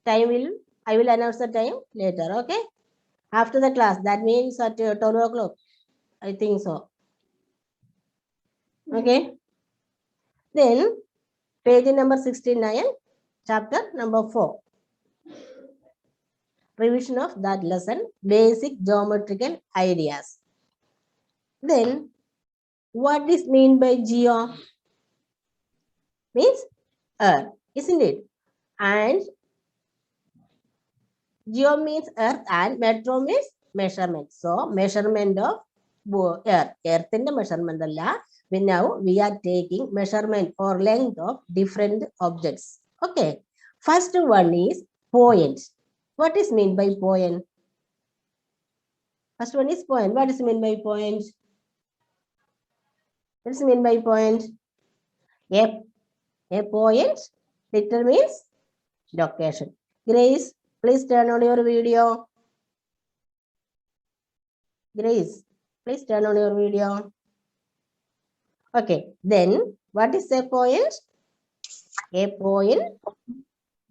I will announce the time later. Okay. After the class. That means at 12 o'clock. I think so. Okay. Then page number 69, chapter number 4. Revision of that lesson, basic geometrical ideas. Then, what is mean by geo? Means earth, isn't it? And geo means earth and metro means measurement. So, measurement of earth. Earth in the measurement. Now, we are taking measurement or length of different objects. Okay. First one is point. What is mean by point? First one is point. What is mean by point? What is mean by point? A point determines location. Grace, please turn on your video. Grace, please turn on your video. Okay, then what is a point? A point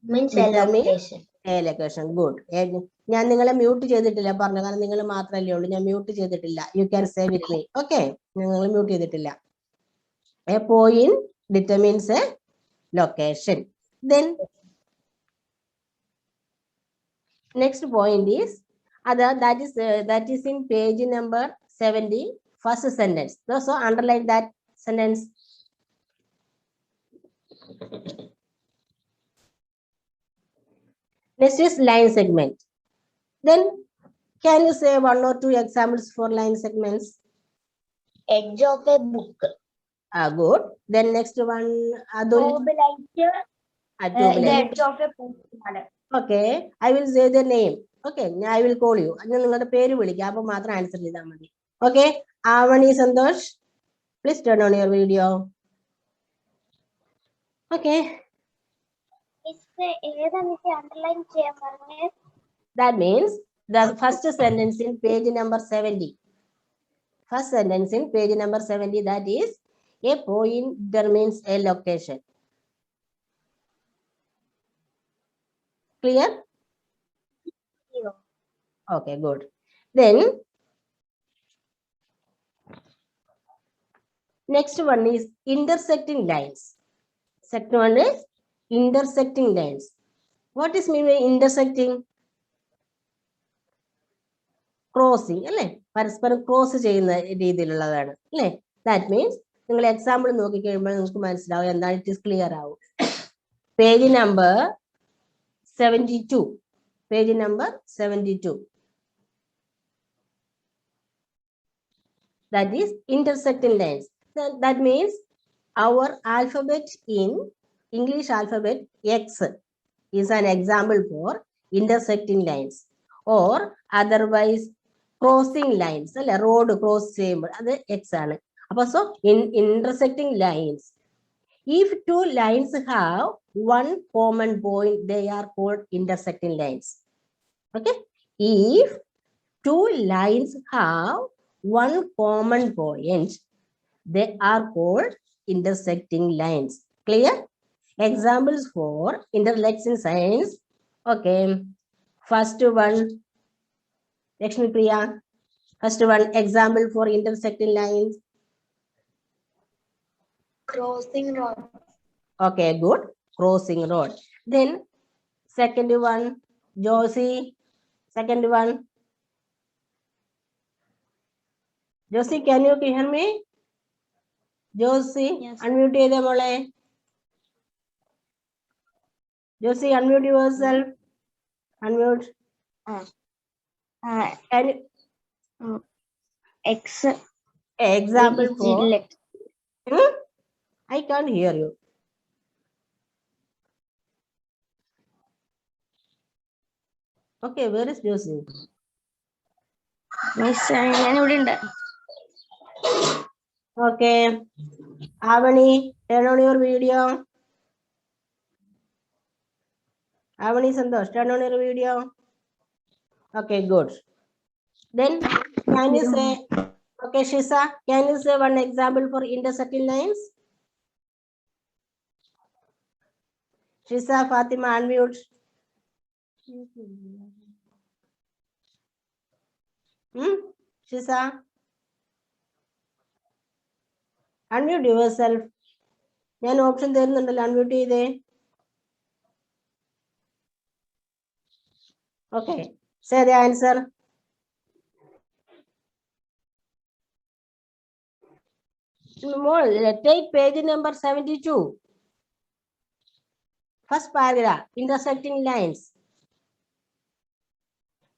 means a location. A location. Good. ഞാൻ നിങ്ങളെ mute ചെയ്തിട്ടില്ല പറഞ്ഞു കാരണം നിങ്ങൾ മാത്രമല്ലേ ഉള്ളൂ ഞാൻ mute ചെയ്തിട്ടില്ല you can say with me okay നിങ്ങൾ മ്യൂട്ട് ചെയ്തിട്ടില്ല A point determines A location then next point is that is in page number 70 first sentence so underline that sentence. Next is line segment. Then can you say one or two examples for line segments? Edge of a book. Good. Then next one, Adul. The edge of a book. Okay, I will say the name. Okay, I will call you. നിങ്ങളുടെ പേര് വിളിക്കാം അപ്പോൾ മാത്രം answer ചെയ്താൽ മതി. Okay, Avani Santosh, please turn on your video. Okay. Underline that means the first sentence in page number 70. First sentence in page number 70, that is a point determines a location. Clear? Yeah. Okay, good. Then next one is intersecting lines. Second one is intersecting lines. What is mean by intersecting? Crossing, അല്ലേ പരസ്പരം cross ചെയ്യുന്ന രീതിയിലുള്ളതാണ് അല്ലേ that means നിങ്ങൾ example നോക്കി കഴിയുമ്പോൾ നിങ്ങൾക്ക് മനസ്സിലാവും എന്താണ് ഇറ്റ് ഈസ് ക്ലിയർ ആവും page number 72 page number 72 that is intersecting lines. That means our alphabet in English alphabet X is an example for intersecting lines or otherwise crossing lines. Road cross ചെയ്യുമ്പോൾ അത് X ആണ്. അപ്പോൾ so in intersecting lines, if two lines have one common point, they are called intersecting lines. Okay, if two lines have one common point, they are called intersecting lines. Clear? Examples for intersecting lines. Okay, first one, Lakshmi Priya. First one, example for intersecting lines. Crossing road. Okay, good. Crossing road. Then second one, Josie. Second one. Josie, can you hear me? Josie, yes. Unmute ചെയ്തേ മോളെ. Josie, unmute yourself. Unmute. Can you? Example for. I can't hear you. Okay, where is Josie? Miss, ഞാൻ ഇവിടെ ഉണ്ട്. Okay, Avani, turn on your video. Avani Santosh, turn on your video. Okay, good. Then can you say, okay, Shisa, can you say one example for intersecting lines? Shisa, Fatima, unmute. Shisa? Unmute yourself. ഞാൻ option തരുന്നുണ്ടല്ലോ, unmute ചെയ്തേ. Okay, say the answer. Take page number 72. First paragraph, intersecting lines.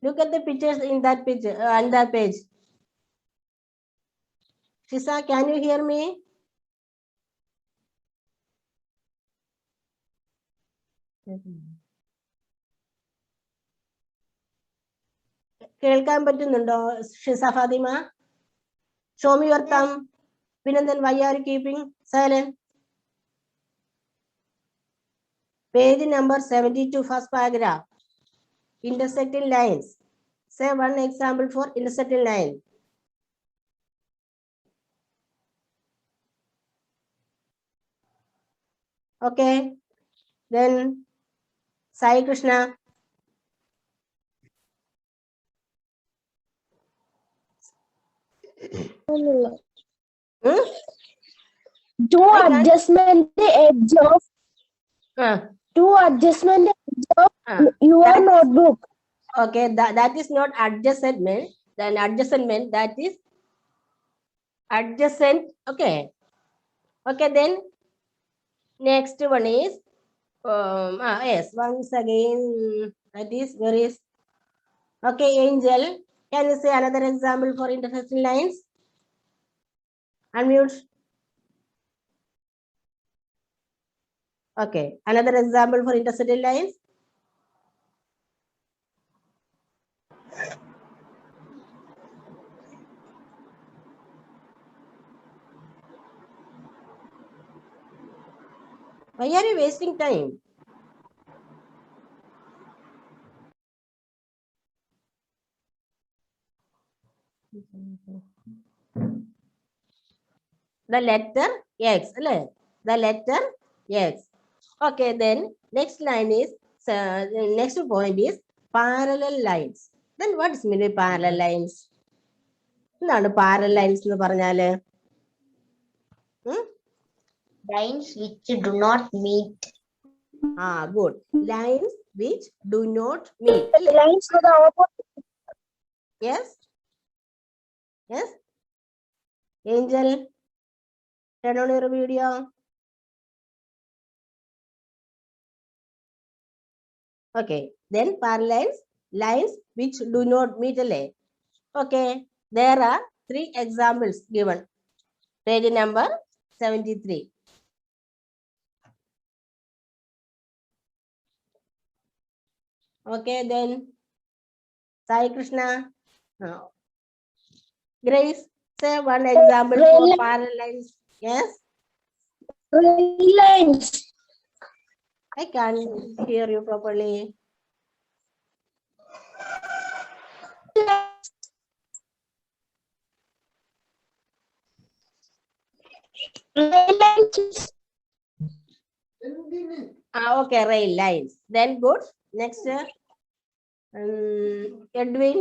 Look at the pictures in that picture, on that page. Shisa, can you hear me? കേൾക്കാൻ പറ്റുന്നുണ്ടോ Shiza Fathima? Show me your thumb. Pinandan, why are you keeping silent? Page number 72, first paragraph. Intersecting lines. Say one example for intersecting line. Okay. Then Sai Krishna. To adjustment the edge of your notebook. Okay, that is not adjustment. Then adjustment, that is adjacent. Okay. Okay, then next one is yes, once again, that is where is. Okay, Angel, can you say another example for intersecting lines? Unmute. Okay, another example for intersecting lines. Why are you wasting time? The letter X, the letter X. Okay, then next line is, next point is parallel lines. Then what is mean by parallel lines? എന്താണ് parallel lines എന്ന് പറഞ്ഞാല്? Lines which do not meet. Good. Lines which do not meet. Lines with the opposite. Yes. Yes. Angel, turn on your video. Okay. Then parallel lines which do not meet. Okay. There are 3 examples given. Page number 73. Okay, then Sai Krishna. Grace, say one example for parallel lines. Yes? Lines. I can't hear you properly. Okay, rail lines. Then good. Next, Edwin.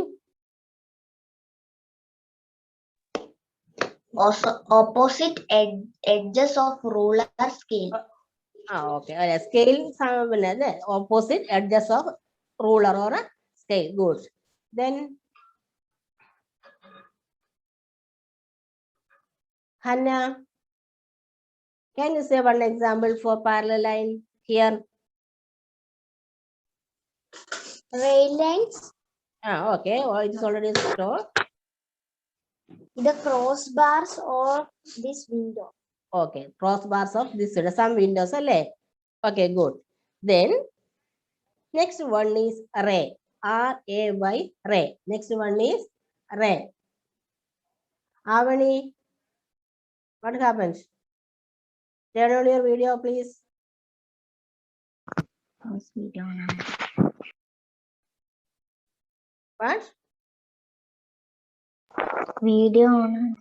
Also, opposite edges of ruler scale. Okay. Scale, opposite edges of ruler or a scale. Good. Then Hannah, can you say one example for parallel line here? Rail lines. Okay. It is already stored. The crossbars or this window. Okay. Crossbars of this, some windows. Okay, good. Then next one is ray. R-A-Y, ray. Next one is ray. Avani, what happens? Turn on your video, please. What? Video on.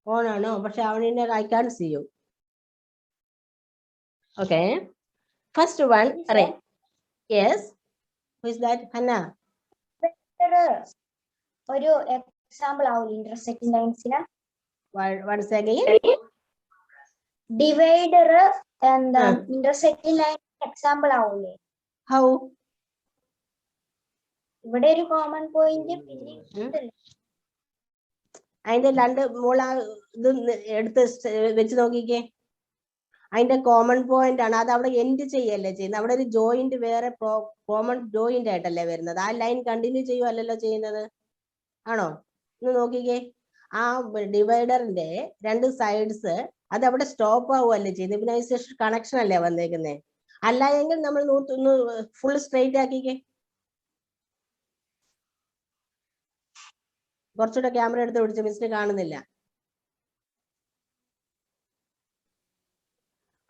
Oh, no, but Avani, I can't see you. Okay. First one, ray. Yes. Who is that? Hannah. ഒരു example ആവില്ല intersecting ലൈൻസിന്. Once again. Divider എന്താ intersecting line example ആവൂലേ? How? ഇവിടെ ഒരു common point പിന്നെ അതിന്റെ രണ്ട് മൂള ഇത് എടുത്ത് വെച്ച് നോക്കിക്കേ. അതിന്റെ കോമൺ പോയിന്റ് ആണ് അത്. അവിടെ എൻഡ് ചെയ്യല്ലേ ചെയ്യുന്നത്. അവിടെ ഒരു ജോയിന്റ് വേറെ കോമൺ ജോയിന്റ് ആയിട്ടല്ലേ വരുന്നത്. ആ ലൈൻ കണ്ടിന്യൂ ചെയ്യുവല്ലോ ചെയ്യുന്നത്. ആണോ? ഒന്ന് നോക്കിക്കേ. ആ ഡിവൈഡറിന്റെ രണ്ട് സൈഡ്സ് അത് അവിടെ സ്റ്റോപ്പ് ആവുകയല്ലേ ചെയ്യുന്നത്. പിന്നെ അതിന് കണക്ഷൻ അല്ലേ വന്നേക്കുന്നത്. അല്ല എങ്കിൽ നമ്മൾ ഒന്ന് ഫുൾ സ്ട്രെയിറ്റ് ആക്കിക്കേ. കുറച്ചുകൂടെ ക്യാമറ എടുത്ത് പിടിച്ച് മിസ്സിന് കാണുന്നില്ല.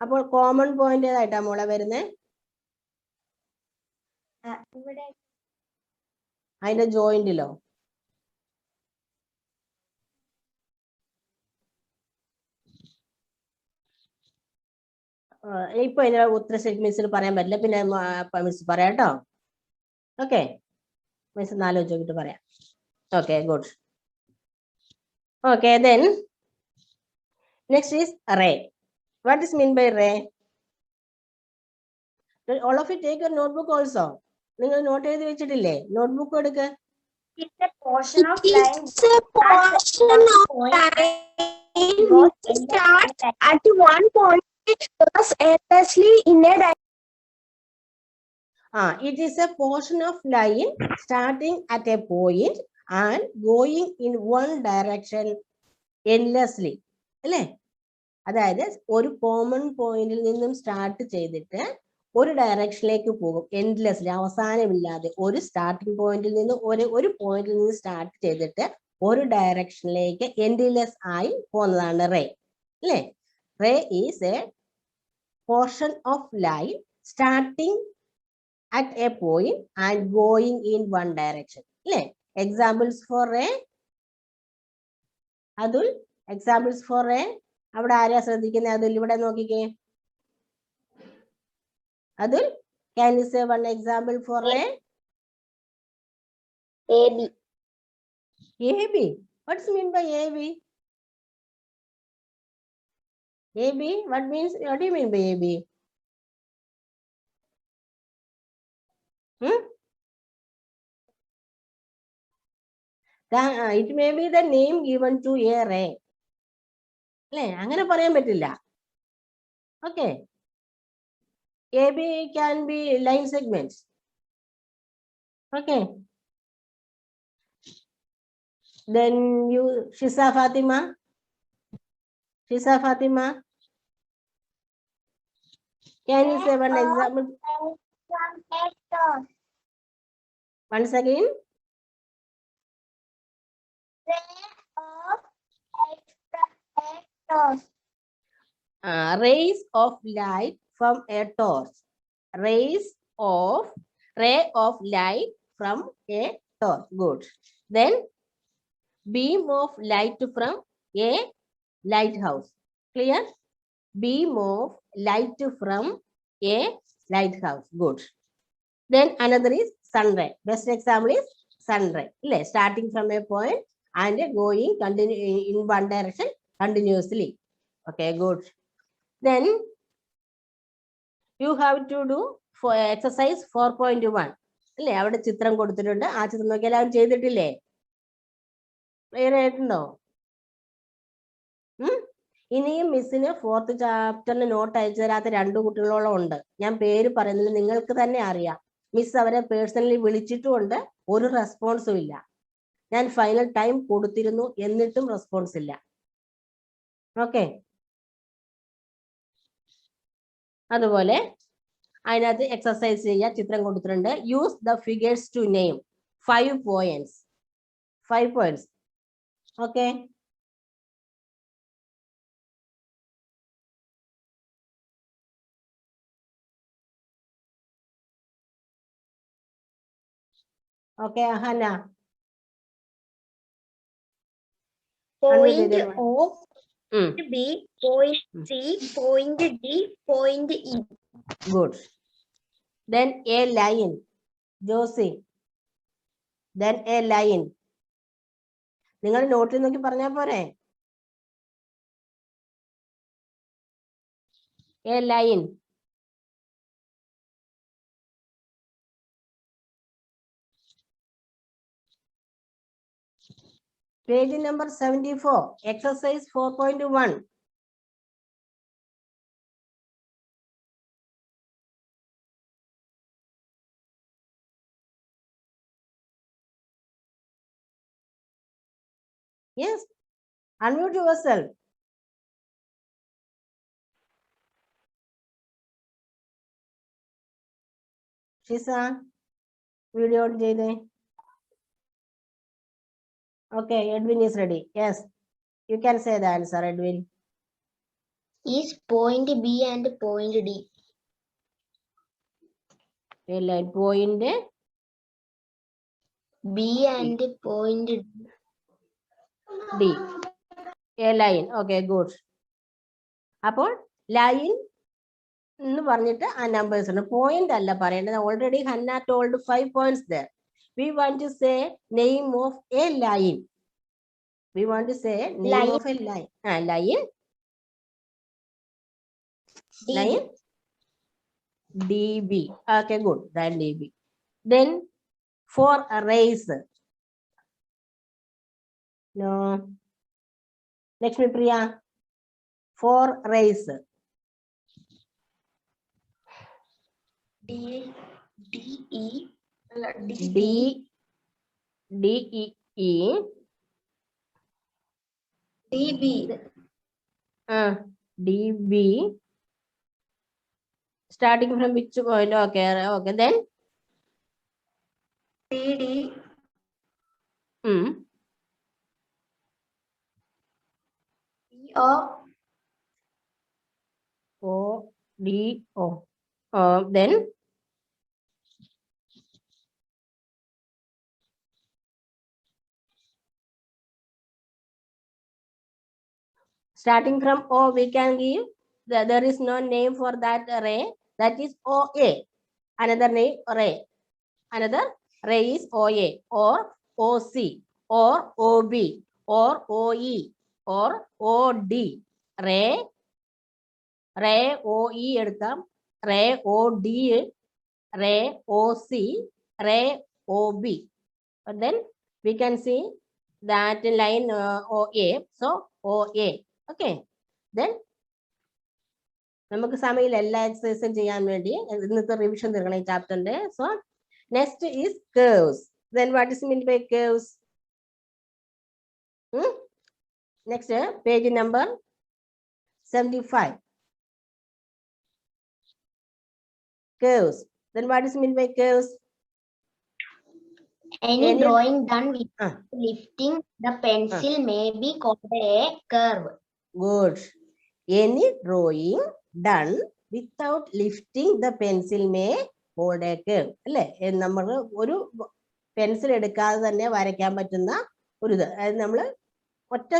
അപ്പോൾ കോമൺ പോയിന്റ് ഏതായിട്ടാ മോളെ വരുന്നത്? അതിന്റെ ജോയിന്റിലോ? ഇപ്പൊ ഇതിന്റെ ഉത്തരം ശരിക്കും മിസ്സിന് പറയാൻ പറ്റില്ല. പിന്നെ മിസ് പറയാം കേട്ടോ. ഓക്കെ, മിസ് ആലോചിച്ച് നോക്കിട്ട് പറയാം. Okay, good. Okay, then next is ray. What is mean by ray? All of you take your notebook also. നിങ്ങൾ നോട്ട് എഴുതി വെച്ചിട്ടില്ലേ? നോട്ട്ബുക്ക് എടുക്ക്. It's a portion of line. It's a portion of line starts at one point goes endlessly in a direction. It is a portion of line starting at a point and going in one direction endlessly. അല്ലേ? അതായത് ഒരു common പോയിന്റിൽ നിന്നും start ചെയ്തിട്ട് ഒരു ഡയറക്ഷനിലേക്ക് പോകും. എൻഡ്ലെസ്ലി, അവസാനമില്ലാതെ. ഒരു starting പോയിന്റിൽ നിന്ന് ഒരു പോയിന്റിൽ നിന്ന് സ്റ്റാർട്ട് ചെയ്തിട്ട് ഒരു ഡയറക്ഷനിലേക്ക് എൻഡ്ലെസ് ആയി പോകുന്നതാണ് റേ. അല്ലേ? Ray is a portion of line starting at a point and going in one direction. അല്ലേ? Examples for ray. Atul, examples for ray. അവിടെ ആരെയാ ശ്രദ്ധിക്കുന്നത്? അതുൽ ഇവിടെ നോക്കിക്കേ. Atul, can you say one example for ray? AB. AB. What's mean by AB? AB, what do you mean by AB? It may be the name given to a ray. അല്ലേ? അങ്ങനെ പറയാൻ പറ്റില്ല. Okay, AB can be line segments. Okay, then you Shiza Fatima. Can you say one example? Once again. Rays of light from a torch. Ray of light from a torch. Good. Then beam of light from a lighthouse. Clear? Beam of light from a lighthouse. Good. Then another is sun ray. Best example is sun ray. Starting from a point and going in one direction continuously. Okay, good. Then you have to do for exercise 4.1. അല്ലേ? അവിടെ ചിത്രം കൊടുത്തിട്ടുണ്ട്. ആ ചിത്രം നോക്കി എല്ലാവരും ചെയ്തിട്ടില്ലേ? Clear ആയിട്ടുണ്ടോ? ഇനിയും മിസ്സിന് 4th ചാപ്റ്ററിന് നോട്ട് അയച്ചു തരാത്ത 2 കുട്ടികളോളം ഉണ്ട്. ഞാൻ പേര് പറയുന്നില്ല, നിങ്ങൾക്ക് തന്നെ അറിയാം. മിസ് അവരെ പേഴ്സണലി വിളിച്ചിട്ടുമുണ്ട്, ഒരു റെസ്പോൺസും ഇല്ല. ഞാൻ ഫൈനൽ ടൈം കൊടുത്തിരുന്നു, എന്നിട്ടും റെസ്പോൺസ് ഇല്ല. ഓക്കെ, അതുപോലെ അതിനകത്ത് എക്സസൈസ് ചെയ്യുക. ചിത്രം കൊടുത്തിട്ടുണ്ട്. Use the figures to name 5 points. 5 points. Okay, okay Hannah. Point O, point B, point C, point D, point E. Good. Then a line Josie. Then a line. നിങ്ങൾ നോട്ടിൽ നോക്കി പറഞ്ഞാൽ പോരെ? A line. Page number 74, exercise 4.1. Yes, unmute yourself. Shisa, video on ചെയ്തേ. Okay, Edwin is ready. Yes, you can say the answer, Edwin. Is point B and point D. A line point B and point D. A line. Okay, good. അപ്പോൾ line എന്ന് പറഞ്ഞിട്ട് ആ numbers ഉണ്ട്. Point അല്ല പറയേണ്ടത്. Already Hannah told 5 points there. We want to say name of a line. We want to say name Line. of a line. Line. D. Line. DB. Okay, good. Then DB. Then for a race. No. Lakshmi Priya. For race. D E D D E E. DB. DB. Starting from which point? Okay, okay. Then TD. O. O D O. Then starting from O, we can give there is no name for that array. That is OA. Another name array. Another array is OA or OC or OB or OE or OD. Array OE എടുക്കാം, array OD, array OC, array OB. But then we can see that line OA. So OA. Okay. Then നമുക്ക് സമയത്തിൽ എല്ലാ എക്സസൈസും ചെയ്യാൻ വേണ്ടി ഇന്നത്തെ revision തീർക്കണം ഈ ചാപ്റ്ററിന്റെ. So next is curves. Then what is meant by curves? Next, page number 75. Curves. Then what is meant by curves? Any Any- drawing done without lifting the pencil may be called a curve. Good. Any drawing done without lifting the pencil may hold a curve. അല്ലേ? നമ്മൾ ഒരു pencil എടുക്കാതെ തന്നെ വരയ്ക്കാൻ പറ്റുന്ന ഒരു ഇത്. അതായത് നമ്മൾ ഒറ്റ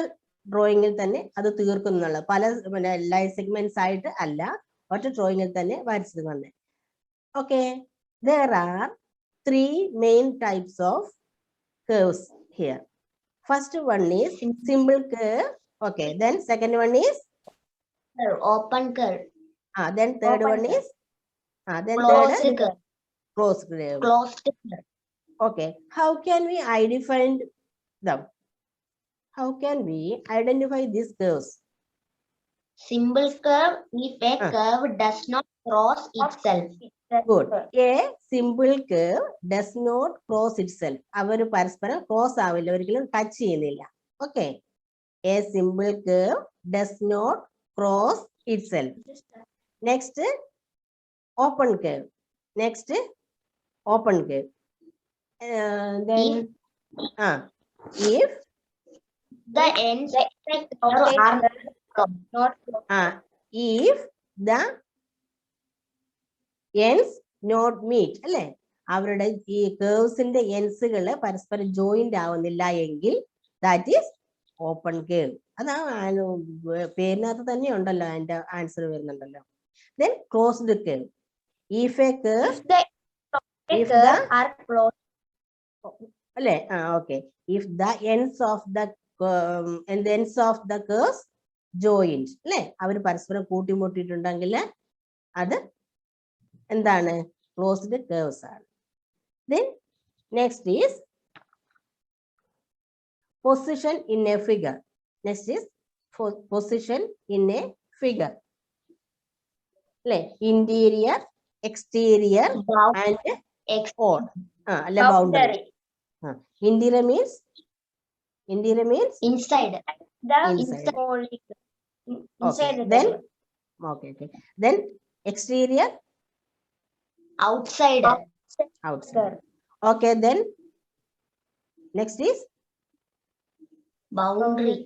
ഡ്രോയിങ്ങിൽ തന്നെ അത് തീർക്കുന്നുള്ള പല ലൈൻ സെഗ്മെന്റ്സ് ആയിട്ട് അല്ല, ഒറ്റ ഡ്രോയിങ്ങിൽ തന്നെ വരച്ചത് തന്നെ. Okay, there are 3 main types of curves here. First one is simple curve. Okay, then second one is Curve. Open curve. then third Open one is then Closed third curve. closed curve. Closed curve. Okay, how can we identify them? How can we identify these curves? Simple curve if a curve does not cross itself. Good. A simple curve does not cross itself. അവർ പരസ്പരം cross ആവില്ല, ഒരിക്കലും touch ചെയ്യുന്നില്ല. Okay. A simple curve does not cross itself. Next, open curve. Next, open curve. Then if The ends of the curve are not if the ends not meet, അല്ലേ? അവരുടെ ഈ കേർവ്സിന്റെ എൻസുകൾ പരസ്പരം joint ആവുന്നില്ല എങ്കിൽ that is open curve. അതാ പേരിനകത്ത് തന്നെ ഉണ്ടല്ലോ, അതിന്റെ ആൻസർ വരുന്നുണ്ടല്ലോ. Then closed curve. If a curve If curve are closed. അല്ലേ okay, if the ends of the curves joined അല്ലേ, അവർ പരസ്പരം കൂട്ടിമുട്ടിയിട്ടുണ്ടെങ്കിൽ അത് എന്താണ്, ക്ലോസ്ഡ് കർവ്സ് ആണ്. Then next is position in a figure. Next is position in a figure. അല്ലേ, interior, exterior and odd. അല്ല boundary. Interior means Inside. Inside. Inside the Then curve. okay. Then exterior, Outside. outside. Okay, then next is Boundary.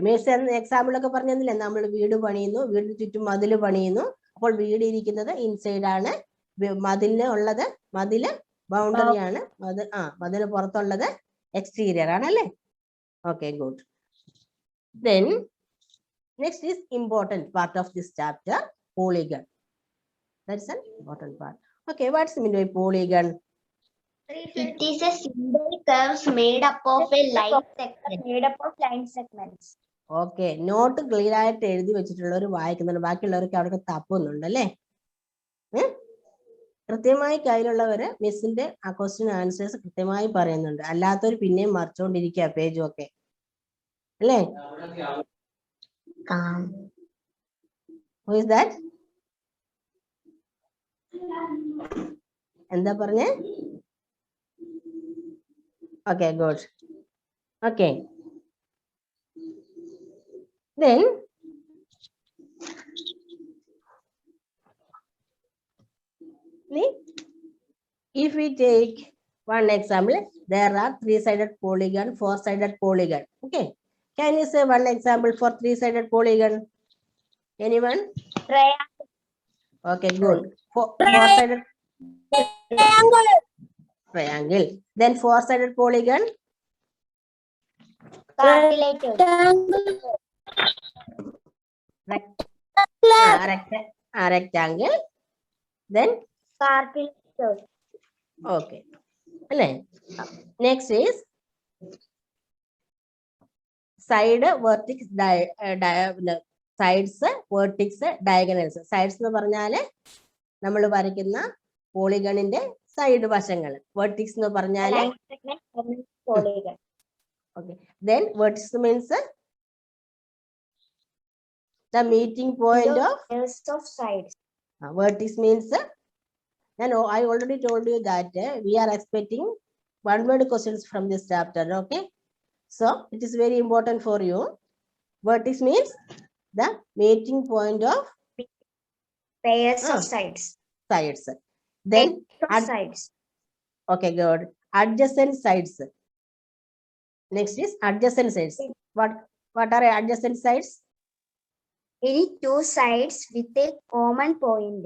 means example ഒക്കെ പറഞ്ഞില്ലേ, നമ്മൾ വീട് പണിയുന്നു, വീടിന് ചുറ്റും മതില് പണിയുന്നു, അപ്പോൾ വീട് ഇരിക്കുന്നത് ഇൻസൈഡ് ആണ്, മതിലിന് ഉള്ളത് മതില് ബൗണ്ടറി ആണ്, മതിന് പുറത്തുള്ളത് എക്സ്റ്റീരിയർ ആണല്ലേ. Okay, good. Then next is important part of this chapter, polygon. That's an important part. Okay, what's meant by polygon? It is a simple curves made up of a line segments. Okay, not clear ആയിട്ട് എഴുതി വെച്ചിട്ടുള്ളവർ വായിക്കുന്നുണ്ട്, ബാക്കിയുള്ളവർക്ക് അവിടെ തപ്പുന്നുണ്ട് അല്ലേ. കൃത്യമായി കയ്യിലുള്ളവര് മിസ്സിന്റെ ആ question answers കൃത്യമായി പറയുന്നുണ്ട്, അല്ലാത്തവർ പിന്നെയും മറിച്ചുകൊണ്ടിരിക്കുക പേജും ഒക്കെ അല്ലേ. Who is that? എന്താ പറഞ്ഞേ? Okay, good. Okay. Then if we take one example, there are three-sided polygon, four-sided polygon. Okay, can you say one example for three-sided polygon? Anyone? Triangle. Okay, good. Four-sided triangle. Then four-sided polygon. Rectangle. Then Cartilage. okay. Next is side, vertex, sides, vertex, diagonals. Sides എന്ന് പറഞ്ഞാൽ നമ്മൾ വരയ്ക്കുന്ന പോളിഗണിന്റെ side വശങ്ങൾ. Vertex എന്ന് പറഞ്ഞാൽ Polygon. okay. Then vertex means the meeting point of sides. vertex means I already told you that we are expecting one word questions from this chapter. Okay, so it is very important for you. Vertex means the meeting point of Pairs of sides. Then Sides. okay, good. Adjacent sides. Next is adjacent sides. What are adjacent sides? Any two sides with a common point.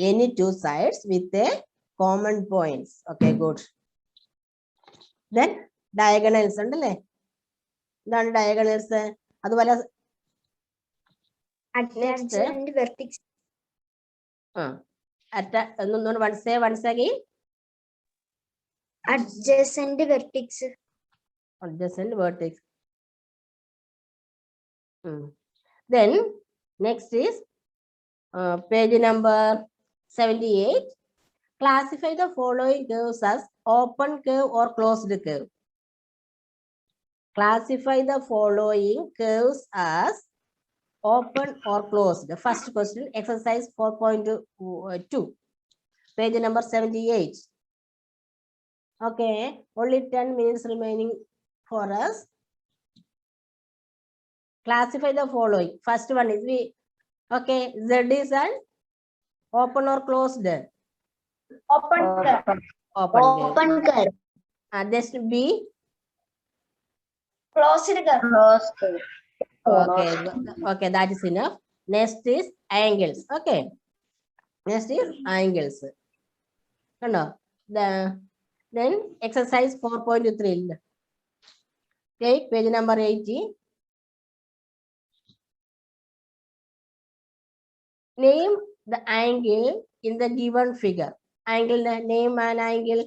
Any two sides with a common points. Okay, good. Then diagonals ഉണ്ടല്ലേ, എന്താണ് diagonals? അതുപോലെ Adjacent vertex. once again. Adjacent vertex. Adjacent vertex. Then next is page number 78. Classify the following curves as open curve or closed curve. Classify the following curves as open or closed. The first question, exercise 4.2, page number 78. Okay, only 10 minutes remaining for us. Classify the following. First one is okay, Z is an open or closed? Open curve. Open curve. This B. Closed curve. Okay, that is enough. Next is angles. Okay, next is angles. No, then exercise 4.3. Take page number 80. Name the angle in the given figure. Angle, name an angle.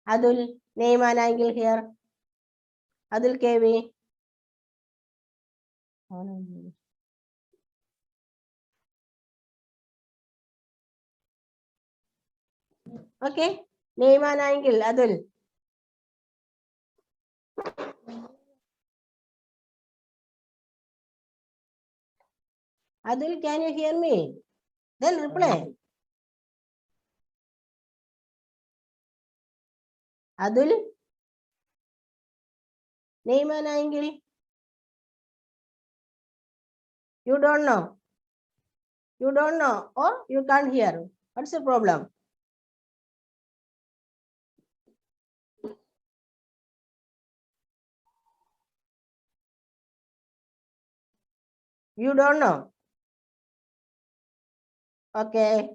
Adul, name an angle here. Adul KV. Okay, name an angle, Adul. Adul, can you hear me? Then reply. Adul, name an angle. You don't know. You don't know or you can't hear. What's the problem? You don't know. Okay.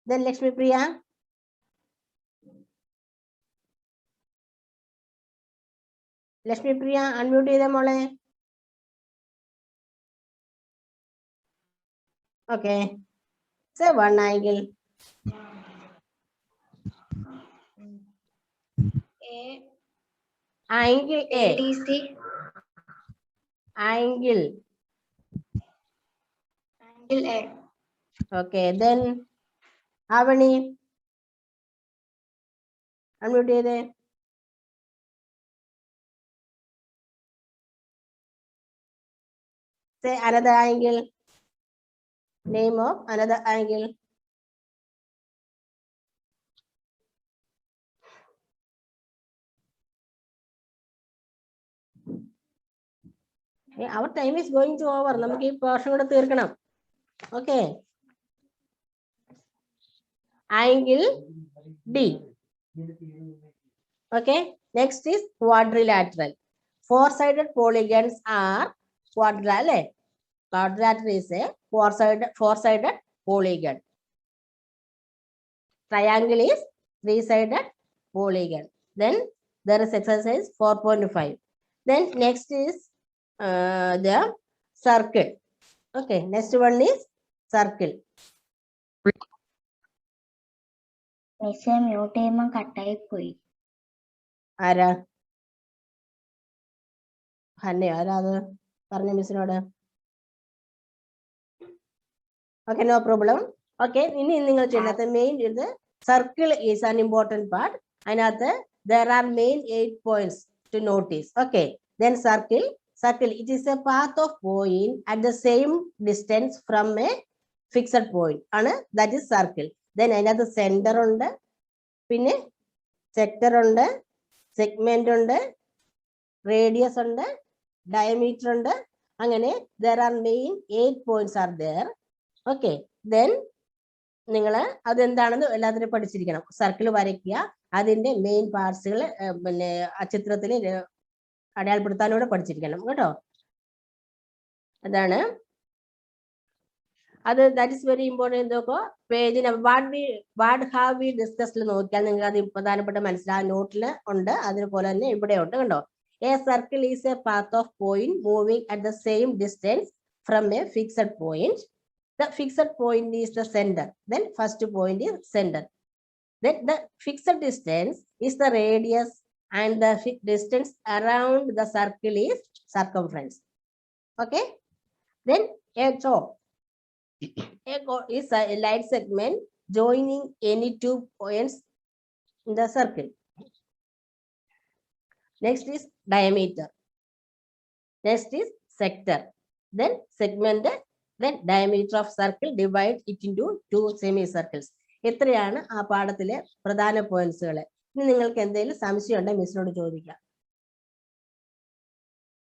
Then Lakshmi Priya. Lakshmi Priya, unmute ചെയ്തേ മോളെ. Okay. Say one angle. Angle A. ADC. Angle. Angle A. Okay. Then Avani. Unmute ചെയ്തേ. Say another angle. Name of another angle. Our time is going to over. നമുക്ക് ഈ portion കൂടെ തീർക്കണം. Okay. Angle D. Okay. Next is quadrilateral. Four-sided polygons are quadrilateral. Quadrilateral is a four-sided polygon. Triangle is three-sided polygon. Then there is exercise 4.5. Then next is the circle. Okay, next one is circle. മിസ്സേ mute ചെയ്യുമ്പോൾ കട്ടായി പോയി. ആരാ? ഹന്നെ ആരാ അത് പറഞ്ഞ മിസ്സിനോട്? Okay, no problem. Okay, ഇനി നിങ്ങൾ ചെയ്യുന്നത് മെയിൻ ഇത് circle is an important part. അതിനകത്ത് there are main 8 points to notice. Okay, then circle it is a path of point at the same distance from a fixed point ആണ്, that is circle. Then അതിനകത്ത് centre ഉണ്ട്, പിന്നെ sector ഉണ്ട്, segment ഉണ്ട്, radius ഉണ്ട്, diameter ഉണ്ട്. അങ്ങനെ there are main 8 points are there. Okay, then നിങ്ങൾ അതെന്താണെന്ന് എല്ലാത്തിനും പഠിച്ചിരിക്കണം. സർക്കിൾ വരയ്ക്കുക, അതിന്റെ മെയിൻ പാർട്സുകൾ പിന്നെ ആ ചിത്രത്തിൽ അടയാളപ്പെടുത്താനൂടെ പഠിച്ചിരിക്കണം കേട്ടോ. അതാണ് അത്. That is very important. നോക്കോ പേജിന് വാട്ട് ഹാവ് വി ഡിസ്കസ്ഡ് നോക്കിയാൽ നിങ്ങൾക്ക് അത് പ്രധാനപ്പെട്ട മനസ്സിലാവും. നോട്ടിൽ ഉണ്ട്, അതുപോലെ തന്നെ ഇവിടെ ഉണ്ട് കണ്ടോ. A circle is A path of point moving at the same distance from A fixed point. The fixed point is the center. Then first point is center. Then the fixed distance is the radius and the distance around the circle is circumference. Okay. Then a chord. A chord is a light segment joining any two points in the circle. Next is diameter. Next is sector. Then segment. Then diameter of circle, divide it into two semicircles. ഇത്രയാണ് ആ പാഠത്തിലെ പ്രധാന പോയിന്റ്സുകൾ. ഇനി നിങ്ങൾക്ക് എന്തെങ്കിലും സംശയം ഉണ്ടെങ്കിൽ മിസ്സിനോട് ചോദിക്കാം.